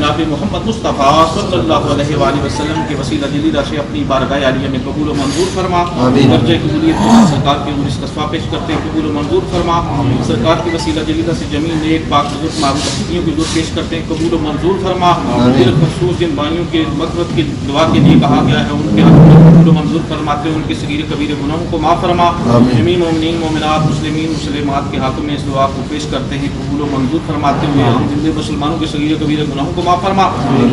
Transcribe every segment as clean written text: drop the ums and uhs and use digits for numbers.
जनाब मोहम्मद मुस्तफ़ा सल्लल्लाहु अलैहि वसल्लम के वसीला जलीला से अपनी बारगाह आलिया में कबूल मंजूर फरमा। दर्जे कबूलियत सरकार के उर्स कस्बा पेश करते हैं, कबूल मंजूर फरमा। सरकार के वसीला जलीला से जमीन नेक पाक बुजुर्ग मारूफ हस्तियों की दुआ पेश करते हैं, कबूल मंजूर फरमा। खसूस जिन बानियों के मग़फ़िरत की दुआ के लिए कहा गया है उनके हक़ में कबूल मंजूर फरमाते, उनके सगीर कबीर गुनाहों को माफ़ फरमा। जमी मोमिनीन मोमिनात मुस्लिमीन मुसलिमात के हाथों में इस दुआ को पेश करते हैं, कबूल मंजूर फरमाते हुए हम जिंदे मुसलमानों के सगीर कबीर गुनाहों को माफ़ फरमा।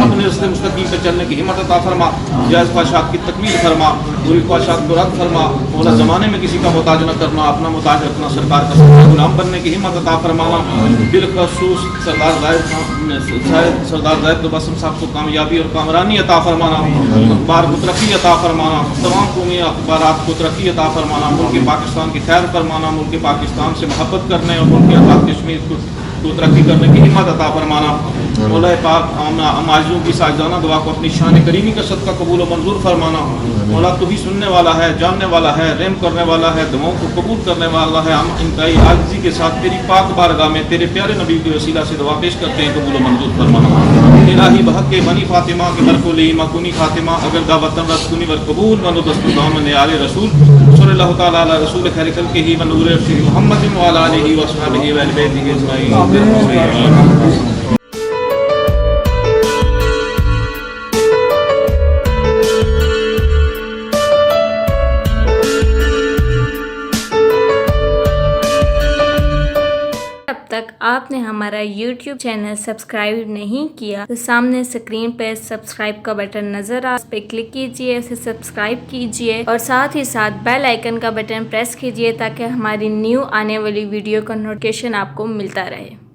अपने रस्ते मुस्तकीम पर चलने की हिम्मत अता फरमा। जायज़ ख्वाहिशात की तकमील फरमा, बुरी ख्वाहिशात को रद्द फरमा। मौला ज़माने में किसी का मोहताज न करना, अपना मोहताज रखना, सरकार का सच्चा गुलाम बनने की हिम्मत अता फरमाना। बिलखसूस सरदार ज़ाहिद बसम साहब को कामयाबी और कामरानी अता फरमाना, अखबार को तरक्की अता फरमाना, तमाम कौमी अखबारात को तरक्की अता फरमाना, मुल्क पाकिस्तान की खैर फरमाना, मुल्क पाकिस्तान से मोहब्बत करने और मुल्क आज़ाद कश्मीर को तरक्की करने की हिम्मत अता फरमाना। मौला पाक आमाज़ों की साजदाना दुआ को अपनी शान करीमी का सदका कबूल और मंजूर फरमाना। मौला तू ही सुनने वाला है, जानने वाला है, रहम करने वाला है, दुआओं को कबूल करने वाला है। हम इंतहाई आजिज़ी के साथ तेरी पाक बारगाह में तेरे प्यारे नबी के वसीला से दुआ पेश करते हैं, कबूल और मंजूर फरमाना। इलाही बहक के बनी फातिमा के बरकुली मकुनी खातिमा अगर दावतन रसूनी वर कबूल व दस्तुदामन आले रसूल सल्लल्लाहु तआला अला रसूल खैर खल्क़ि ही व नूर मुहम्मद व अला आलिहि व अस्हाबिहि व अहले बैतिहि अजमईन। तक आपने हमारा YouTube चैनल सब्सक्राइब नहीं किया तो सामने स्क्रीन पर सब्सक्राइब का बटन नजर आ, उस पर क्लिक कीजिए, उसे सब्सक्राइब कीजिए और साथ ही साथ बेल आइकन का बटन प्रेस कीजिए ताकि हमारी न्यू आने वाली वीडियो का नोटिफिकेशन आपको मिलता रहे।